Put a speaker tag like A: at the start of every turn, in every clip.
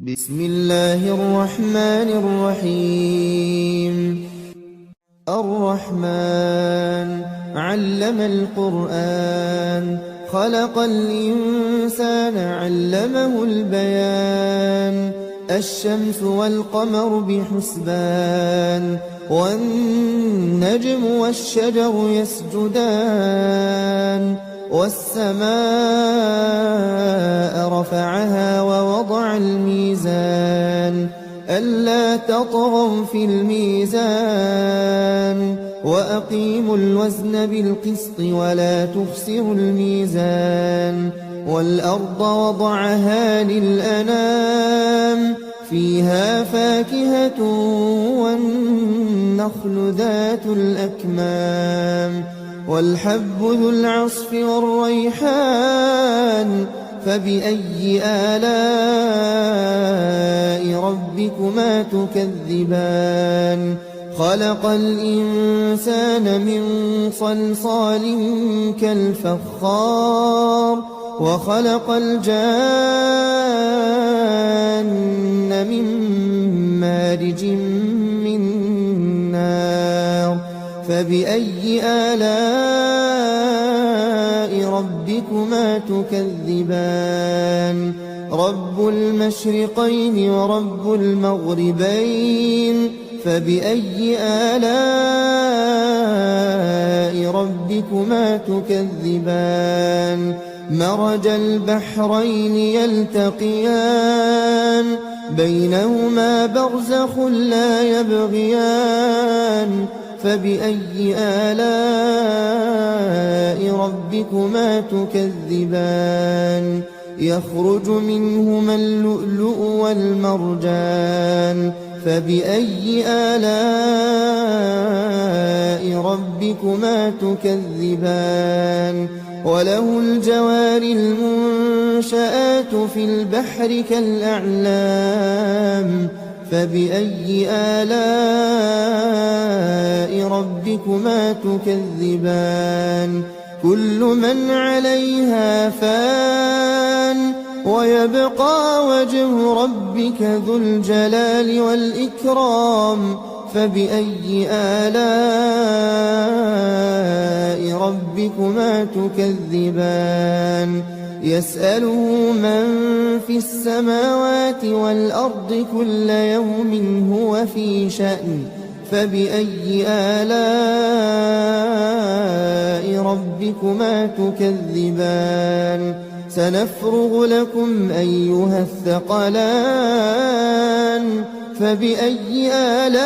A: بسم الله الرحمن الرحيم. الرحمن علم القرآن، خلق الإنسان علمه البيان. الشمس والقمر بحسبان، والنجم والشجر يسجدان. والسماء رفعها ووضع الميزان، ألا تطغوا في الميزان. وأقيموا الوزن بالقسط ولا تخسروا الميزان. والأرض وضعها للأنام، فيها فاكهة والنخل ذات الأكمام. والحب ذو العصف والريحان، فبأي آلاء ربكما تكذبان. خلق الإنسان من صلصال كالفخار، وخلق الجان من مارج من نار. فبأي آلاء ربكما تكذبان. رب المشرقين ورب المغربين، فبأي آلاء ربكما تكذبان. مرج البحرين يلتقيان، بينهما برزخ لا يبغيان. فبأي آلاء ربكما تكذبان. يخرج منهما اللؤلؤ والمرجان، فبأي آلاء ربكما تكذبان. وله الجوار المنشآت في البحر كالأعلام، فبأي آلاء ربكما تكذبان. كل من عليها فان، ويبقى وجه ربك ذو الجلال والإكرام. فبأي آلاء ربكما تكذبان. يسأله من في السماوات والأرض كل يوم هو في شأن. فبأي آلاء ربكما تكذبان. سنفرغ لكم أيها الثقلان، فبأي آلاء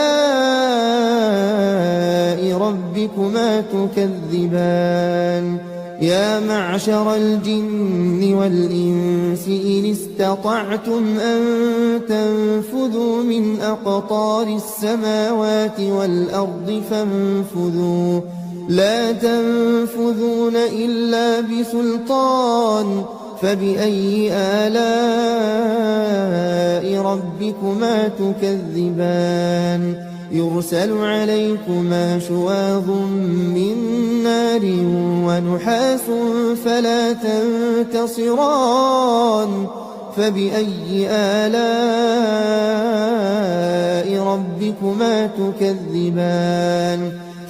A: ربكما تكذبان. يا معشر الجن والإنس إن استطعتم أن تنفذوا من أقطار السماوات والأرض فانفذوا، لا تنفذون إلا بسلطان. فبأي آلاء ربكما تكذبان. يرسل عليكما شواظ من نار ونحاس فلا تنتصران. فبأي آلاء ربكما تكذبان.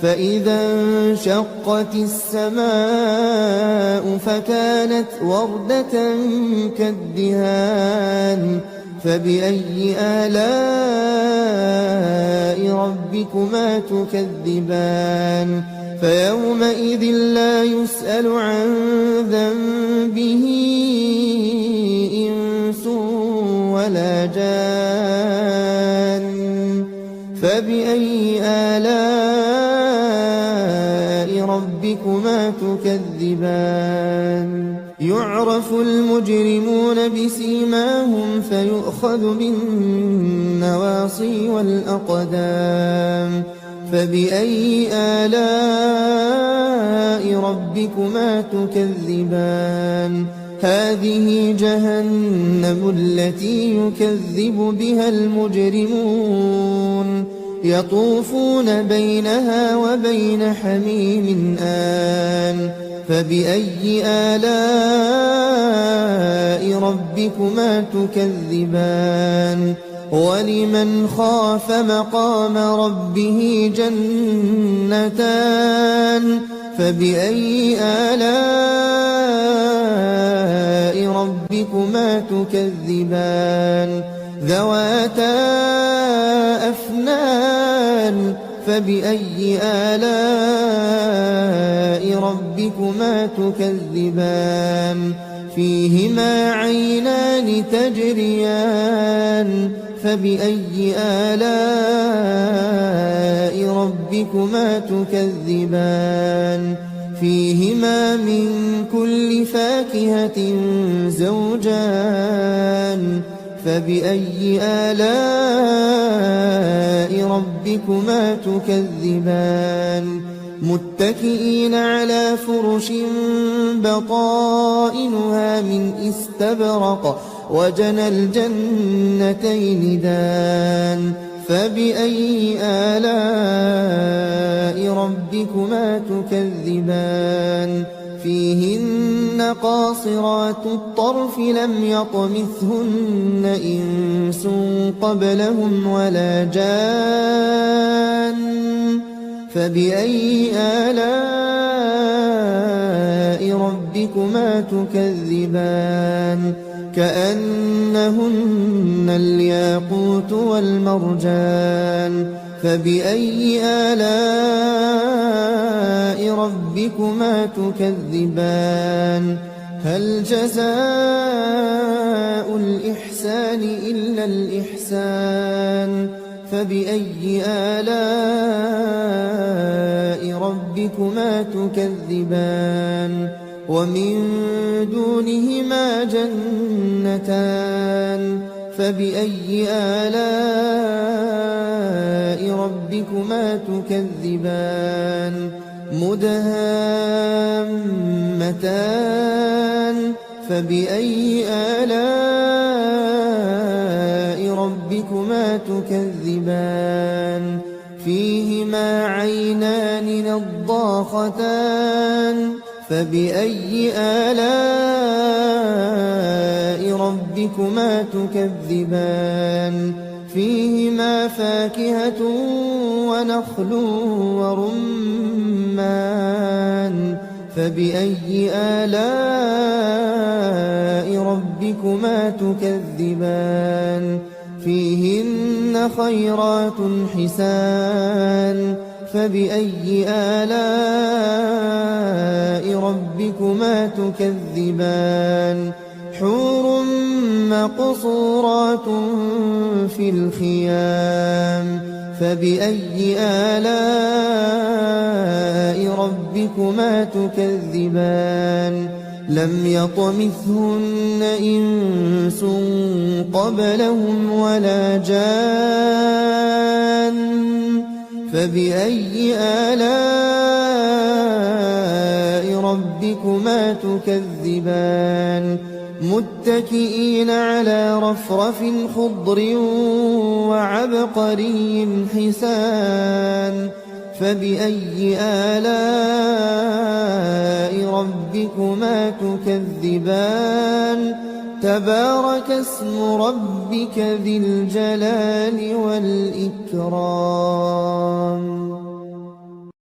A: فإذا انشقت السماء فكانت وردة كالدهان. فبأي آلاء ربكما تكذبان. فيومئذ لا يسأل عن ذنبه إنس ولا جان. فبأي آلاء ربكما تكذبان. يعرف المجرمون بسيماهم فيؤخذ بالنواصي والأقدام. فبأي آلاء ربكما تكذبان. هذه جهنم التي يكذب بها المجرمون، يطوفون بينها وبين حميم آن. فبأي آلاء ربكما تكذبان ولمن خاف مقام ربه جنتان فبأي آلاء ربكما تكذبان ذواتا أفنان فبأي آلاء ربكما تكذبان فيهما عينان تجريان فبأي آلاء ربكما تكذبان فيهما من كل فاكهة زوجان فبأي آلاء ربكما تكذبان متكئين على فرش بطائنها من استبرق وجنى الجنتين دان فبأي آلاء ربكما تكذبان فيهن قاصرات الطرف لم يطمثهن إنس قبلهم ولا جان فبأي آلاء ربكما تكذبان كأنهن الياقوت والمرجان فبأي آلاء ربكما تكذبان هل جزاء الإحسان إلا الإحسان فبأي آلاء ربكما تكذبان ومن دونهما جنتان فبأي آلاء ربكما تكذبان مدهامتان فبأي آلاء ربكما تكذبان فيهما عينان نضاختان فبأي آلاء ربكما تكذبان فيهما فاكهة ونخل ورمان فبأي آلاء ربكما تكذبان فيهن خيرات حسان فبأي آلاء ربكما تكذبان حور مقصورات في الخيام فبأي آلاء ربكما تكذبان لم يطمثهن إنس قبلهم ولا جان فبأي آلاء ربكما تكذبان متكئين على رفرف خضر وعبقري حسان فبأي آلاء ربكما تكذبان تبارك اسم ربك ذي الجلال والإكرام